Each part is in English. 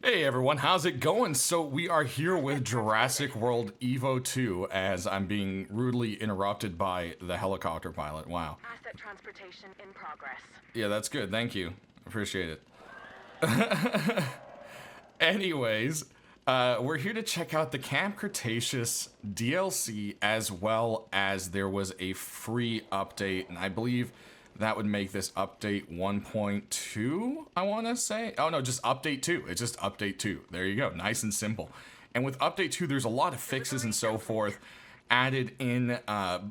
Hey everyone, how's it going? So we are here with Jurassic World Evo 2 as I'm being rudely interrupted by the helicopter pilot. Wow. Asset transportation in progress. Yeah, that's good. Thank you. Appreciate it. Anyways, we're here to check out the Camp Cretaceous DLC as well as there was a free update, and I believe that would make this update 1.2, I want to say. Oh no, just update 2. It's just update 2. There you go. Nice and simple. And with update 2, there's a lot of fixes and so forth added in,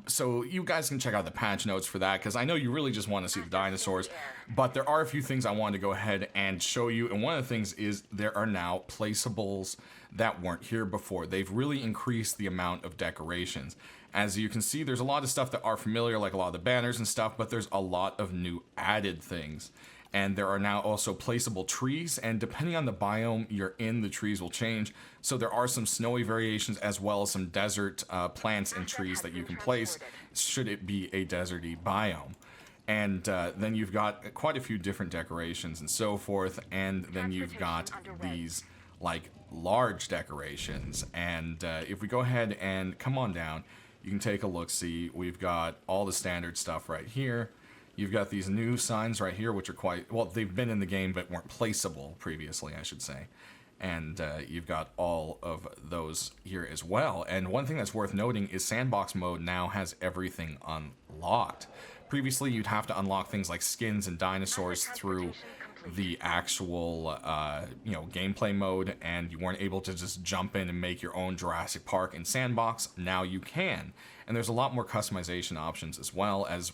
so you guys can check out the patch notes for that, because I know you really just want to see the dinosaurs, but there are a few things I wanted to go ahead and show you, and one of the things is there are now placeables that weren't here before. They've really increased the amount of decorations. As you can see, there's a lot of stuff that are familiar, like a lot of the banners and stuff, but there's a lot of new added things. And there are now also placeable trees, and depending on the biome you're in, the trees will change. So there are some snowy variations as well as some desert plants and trees that you can place should it be a deserty biome. And then you've got quite a few different decorations and so forth, and then you've got these like large decorations. And if we go ahead and come on down, you can take a look. See, we've got all the standard stuff right here. You've got these new signs right here, which are quite, well, they've been in the game, but weren't placeable previously, I should say. And you've got all of those here as well. And one thing that's worth noting is Sandbox mode now has everything unlocked. Previously, you'd have to unlock things like skins and dinosaurs through the actual, gameplay mode, and you weren't able to just jump in and make your own Jurassic Park in Sandbox. Now you can. And there's a lot more customization options as well, as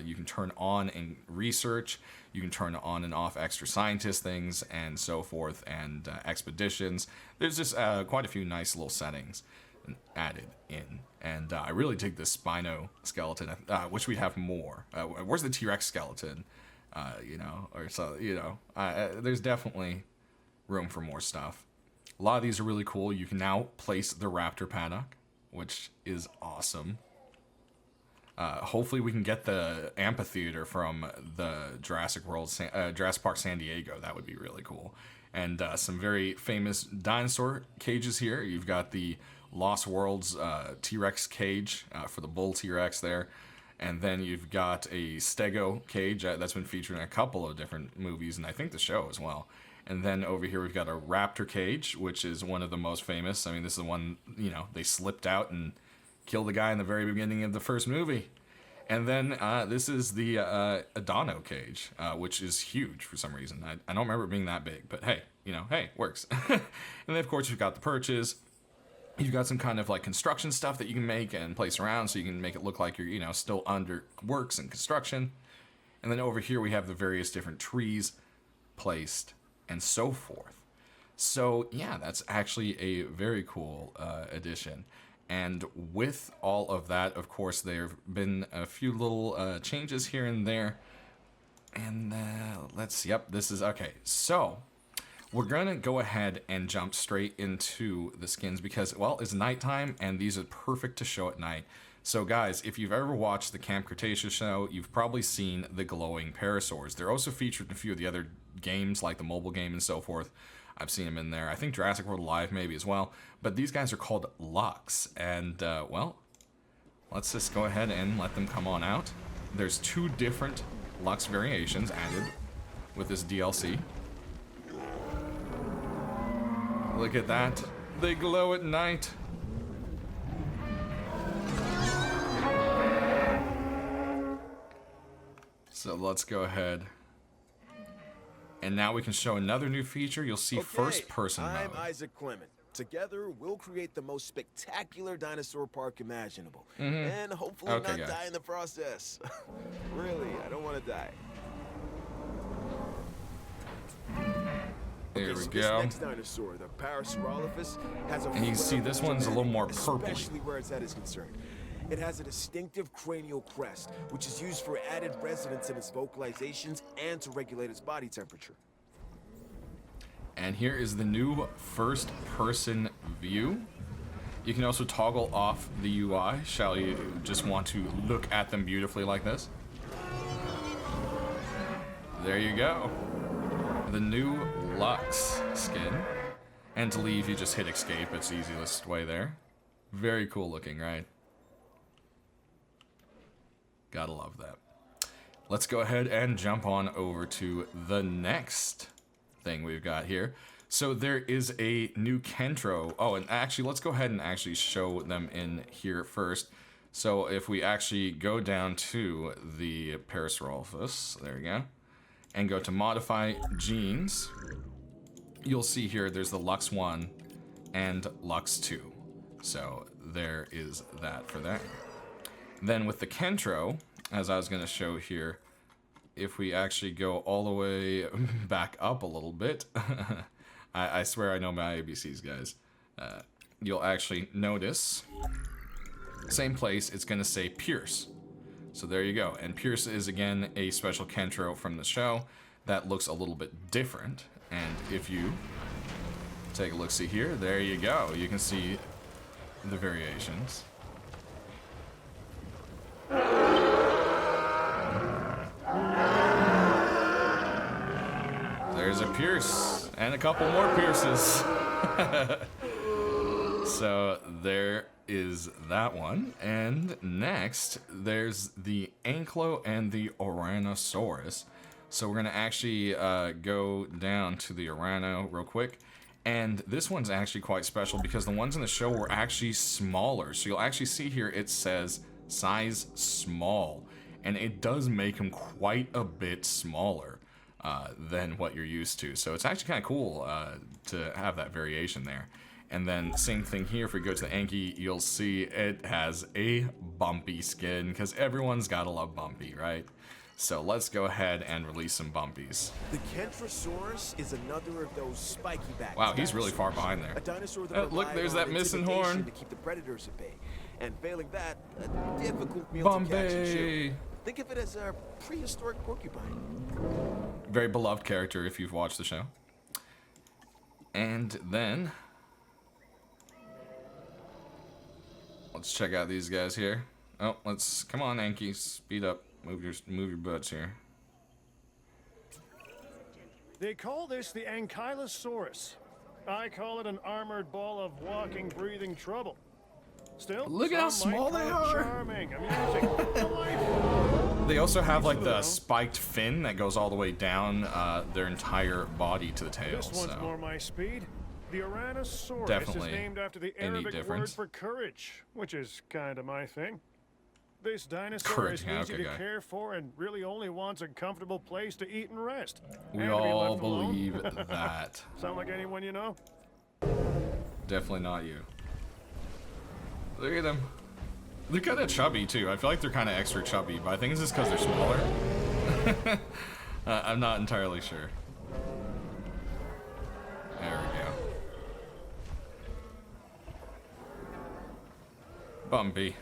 you can turn on and research, you can turn on and off extra scientist things and so forth, and expeditions. There's just quite a few nice little settings added in. And I really dig this Spino skeleton. Wish we'd have more. Where's the T-Rex skeleton? There's definitely room for more stuff. A lot of these are really cool. You can now place the raptor paddock, which is awesome. Hopefully we can get the amphitheater from the Jurassic Park San Diego. That would be really cool. And some very famous dinosaur cages here. You've got the Lost Worlds T-Rex cage for the bull T-Rex there. And then you've got a Stego cage that's been featured in a couple of different movies, and I think the show as well. And then over here we've got a raptor cage, which is one of the most famous. I mean, this is the one, they slipped out and killed the guy in the very beginning of the first movie. And then this is the Adano cage, which is huge for some reason. I don't remember it being that big, but hey, works. And then, of course, you've got the perches. You've got some kind of like construction stuff that you can make and place around, so you can make it look like you're, still under works and construction. And then over here we have the various different trees placed and so forth. So yeah, that's actually a very cool addition. And with all of that, of course, there have been a few little changes here and there. And let's see. Yep, this is okay. So we're going to go ahead and jump straight into the skins because, well, it's nighttime and these are perfect to show at night. So guys, if you've ever watched the Camp Cretaceous show, you've probably seen the glowing parasaurs. They're also featured in a few of the other games, like the mobile game and so forth. I've seen them in there. I think Jurassic World Live maybe as well. But these guys are called Lux. And, well, let's just go ahead and let them come on out. There's 2 different Lux variations added with this DLC. Look at that. They glow at night. So let's go ahead. And now we can show another new feature. You'll see first-person mode. I'm Isaac Clement. Together, we'll create the most spectacular dinosaur park imaginable. And hopefully not die in the process. Really, I don't want to die. There we So go. This next dinosaur, the Parasaurolophus, has a And you see this one's a little more purpley. Especially where its head is concerned. It has a distinctive cranial crest, which is used for added resonance in its vocalizations and to regulate its body temperature. And here is the new first-person view. You can also toggle off the UI. Shall you just want to look at them beautifully like this? There you go. The new Lux skin. And to leave, you just hit escape. It's the easiest way there. Very cool looking, right? Gotta love that. Let's go ahead and jump on over to the next thing we've got here. So there is a new Kentro. Oh, and actually, let's go ahead and actually show them in here first. So if we actually go down to the Parasaurolophus, there you go, and go to Modify Genes, you'll see here there's the Lux 1 and Lux 2. So there is that for that. Then with the Kentro, as I was going to show here, if we actually go all the way back up a little bit, I swear I know my ABCs, guys. You'll actually notice, same place, it's going to say Pierce. So there you go. And Pierce is, again, a special Kentro from the show that looks a little bit different. And if you take a look-see here, there you go. You can see the variations. There's a Pierce and a couple more Pierces. So there is that one. And next, there's the Anklo and the Oranosaurus. So we're going to actually go down to the Orano real quick. And this one's actually quite special because the ones in the show were actually smaller. So you'll actually see here it says size small. And it does make them quite a bit smaller than what you're used to. So it's actually kind of cool to have that variation there. And then same thing here, if we go to the Anki, you'll see it has a bumpy skin because everyone's got to love bumpy, right? So let's go ahead and release some bumpies. The Kentrosaurus is another of those spiky back. Wow, he's really far behind there. A dinosaur that look, there's that missing horn. To keep the predators at bay. And failing that, a difficult meal to catch and chew. Think of it as a prehistoric porcupine. Very beloved character if you've watched the show. And then let's check out these guys here. Oh, come on, Anki, speed up. Move your butts here. They call this the Ankylosaurus. I call it an armored ball of walking, breathing trouble. Still, look at how small they are. Charming, amusing, delightful. They also have like the spiked fin that goes all the way down their entire body to the tail. This one's more my speed. The Oranosaurus definitely is named after the Arabic word for courage, which is kind of my thing. This dinosaur is easy to care for and really only wants a comfortable place to eat and rest. We all believe that. Sound like anyone you know? Definitely not you. Look at them. They're kind of chubby too. I feel like they're kind of extra chubby, but I think it's just because they're smaller. I'm not entirely sure. There we go. Bumpy.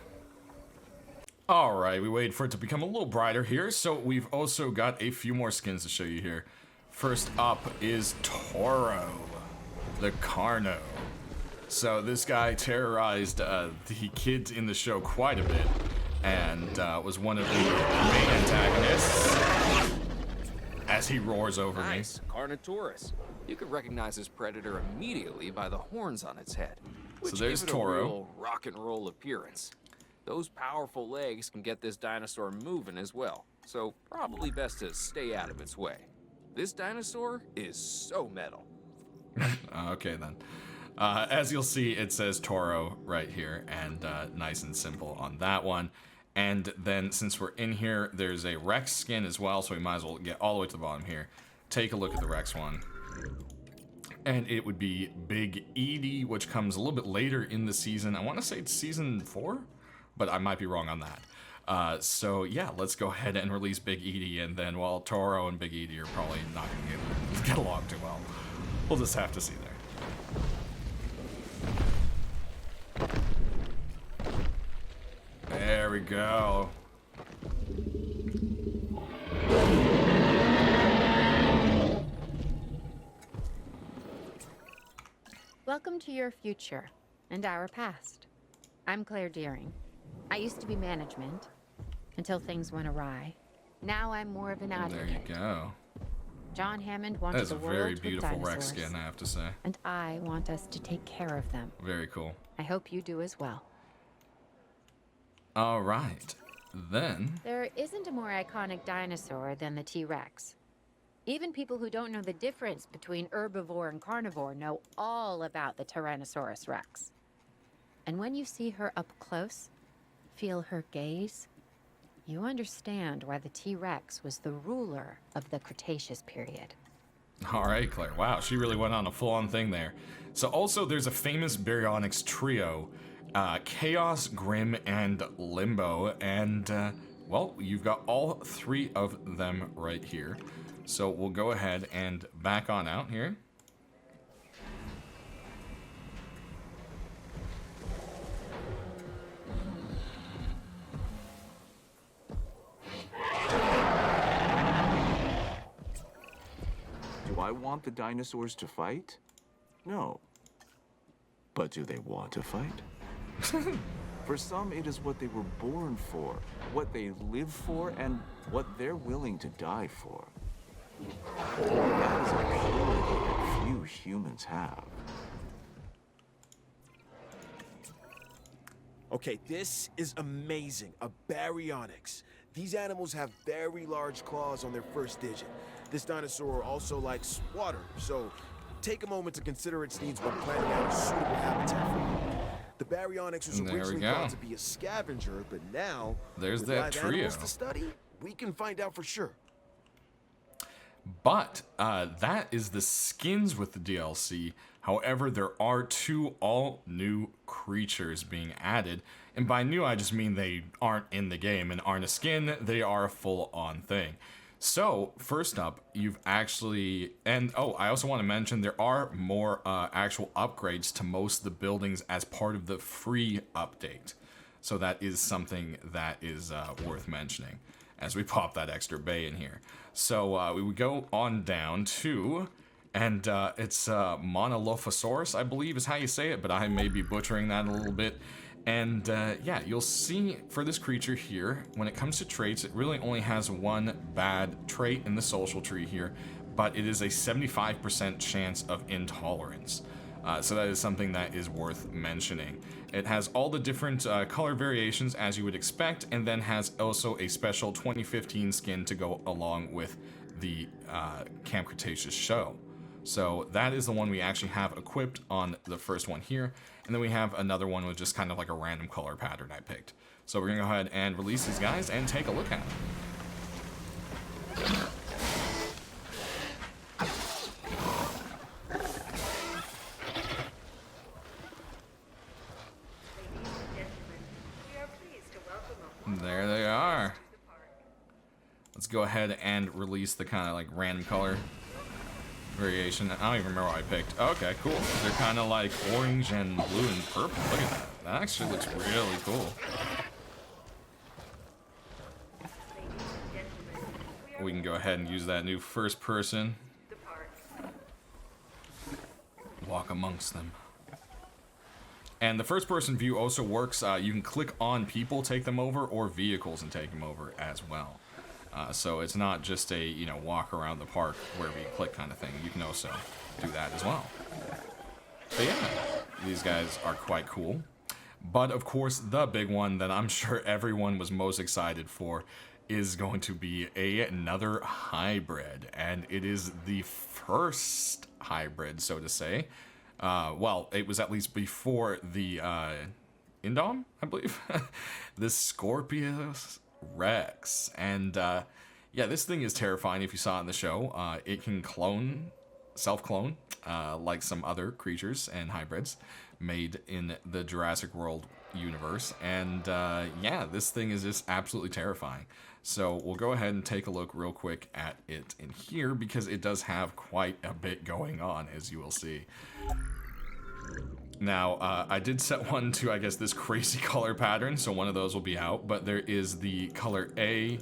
Alright, we waited for it to become a little brighter here, so we've also got a few more skins to show you here. First up is Toro, the Carno. So this guy terrorized the kids in the show quite a bit, and was one of the main antagonists as he roars over me. Carnotaurus. You could recognize this predator immediately by the horns on its head, which so there's give it Toro. A real rock and roll appearance. Those powerful legs can get this dinosaur moving as well, so probably best to stay out of its way. This dinosaur is so metal. Okay then. As you'll see, it says Toro right here, and nice and simple on that one. And then since we're in here, there's a Rex skin as well, so we might as well get all the way to the bottom here. Take a look at the Rex one. And it would be Big Edie, which comes a little bit later in the season. I want to say it's season 4? But I might be wrong on that. So yeah, let's go ahead and release Big Edie, and then while Toro and Big Edie are probably not going to get along too well, we'll just have to see there. There we go. Welcome to your future and our past. I'm Claire Deering. I used to be management until things went awry. Now I'm more of an advocate. There you go. John Hammond wanted the world with dinosaurs. That is a very beautiful Rex skin, I have to say. And I want us to take care of them. Very cool. I hope you do as well. All right, then. There isn't a more iconic dinosaur than the T-Rex. Even people who don't know the difference between herbivore and carnivore know all about the Tyrannosaurus Rex. And when you see her up close, feel her gaze, you understand why the T-Rex was the ruler of the Cretaceous period. All right, Claire. Wow, she really went on a full-on thing there. So also there's a famous baryonyx trio, Chaos, Grim, and Limbo. And, well, you've got all three of them right here. So we'll go ahead and back on out here. Do I want the dinosaurs to fight? No. But do they want to fight? For some, it is what they were born for, what they live for, and what they're willing to die for. That is a purity that few humans have. Okay, this is amazing. A baryonyx. These animals have very large claws on their first digit. This dinosaur also likes water, so take a moment to consider its needs when planning out a suitable habitat for it. The baryonyx was originally thought to be a scavenger, but now, there's with that live trio animals to study, we can find out for sure. But that is the skins with the DLC. However, there are 2 all-new creatures being added. And by new, I just mean they aren't in the game and aren't a skin. They are a full-on thing. So, first up, you've actually... And, oh, I also want to mention there are more actual upgrades to most of the buildings as part of the free update. So that is something that is worth mentioning as we pop that extra bay in here. So we would go on down to, and it's Monolophosaurus, I believe is how you say it, but I may be butchering that a little bit. And yeah, you'll see for this creature here, when it comes to traits, it really only has one bad trait in the social tree here, but it is a 75% chance of intolerance. So that is something that is worth mentioning. It has all the different color variations as you would expect, and then has also a special 2015 skin to go along with the Camp Cretaceous show. So that is the one we actually have equipped on the first one here. And then we have another one with just kind of like a random color pattern I picked. So we're going to go ahead and release these guys and take a look at them. There they are. Let's go ahead and release the kind of like random color variation. I don't even remember what I picked. Okay, cool. They're kind of like orange and blue and purple. Look at that. That actually looks really cool. We can go ahead and use that new first person. Walk amongst them. And the first person view also works. You can click on people, take them over, or vehicles and take them over as well. So it's not just a, you know, walk around the park wherever you click kind of thing. You can also do that as well. But yeah, these guys are quite cool. But of course, the big one that I'm sure everyone was most excited for is going to be another hybrid. And it is the first hybrid, so to say. Well, it was at least before the Indom, I believe. The Scorpius Rex. And yeah, this thing is terrifying if you saw it in the show. It can self-clone, like some other creatures and hybrids made in the Jurassic World universe. And yeah, this thing is just absolutely terrifying. So we'll go ahead and take a look real quick at it in here, because it does have quite a bit going on, as you will see. Now, I did set one to, I guess, this crazy color pattern, so one of those will be out, but there is the color A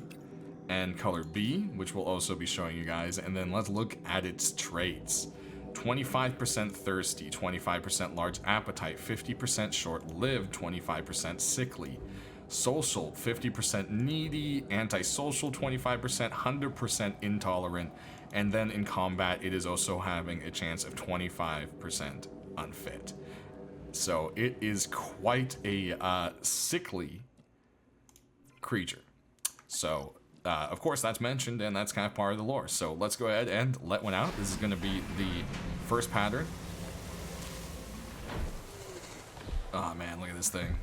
and color B, which we'll also be showing you guys, and then let's look at its traits. 25% thirsty, 25% large appetite, 50% short-lived, 25% sickly, social, 50% needy, antisocial, 25%, 100% intolerant, and then in combat, it is also having a chance of 25% unfit. So it is quite a sickly creature. So, of course, that's mentioned, and that's kind of part of the lore. So let's go ahead and let one out. This is going to be the first pattern. Oh, man, look at this thing.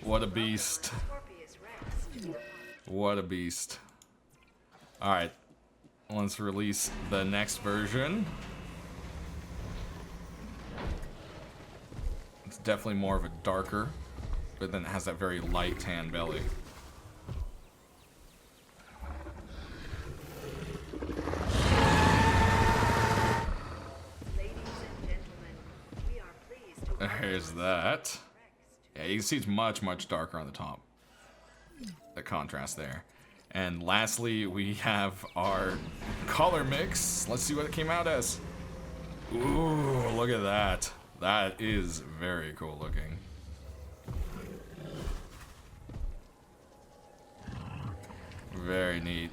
What a beast. What a beast. Alright. Let's release the next version. It's definitely more of a darker, but then it has that very light tan belly. There's that. Yeah, you can see it's much, much darker on the top. The contrast there. And lastly, we have our color mix. Let's see what it came out as. Ooh, look at that. That is very cool looking. Very neat.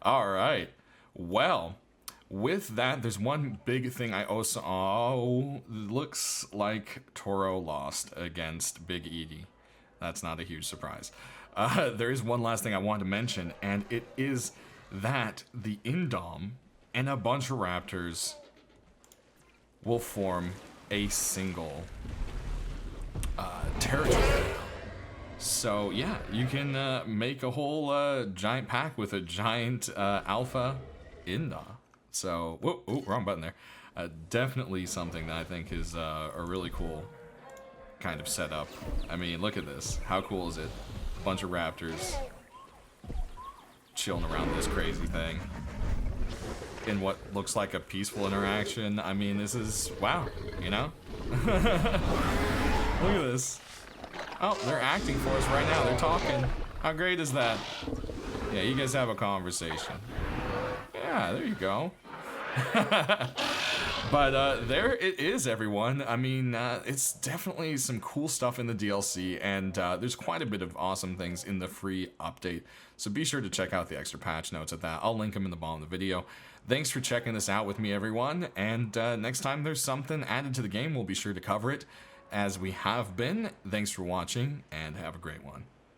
All right. Well, with that, there's one big thing I also... Oh, looks like Toro lost against Big Edie. That's not a huge surprise. There is one last thing I want to mention, and it is that the Indom and a bunch of raptors will form a single territory. So, yeah, you can make a whole giant pack with a giant alpha Inda. So, whoa, oh, wrong button there. Definitely something that I think is a really cool kind of setup. I mean, look at this. How cool is it? A bunch of raptors chilling around this crazy thing in what looks like a peaceful interaction. I mean, this is, wow, you know? Look at this. Oh, they're acting for us right now. They're talking. How great is that? Yeah, you guys have a conversation. Yeah, there you go. But there it is, everyone. I mean, it's definitely some cool stuff in the DLC, and there's quite a bit of awesome things in the free update. So be sure to check out the extra patch notes at that. I'll link them in the bottom of the video. Thanks for checking this out with me, everyone. And next time there's something added to the game, we'll be sure to cover it, as we have been. Thanks for watching, and have a great one.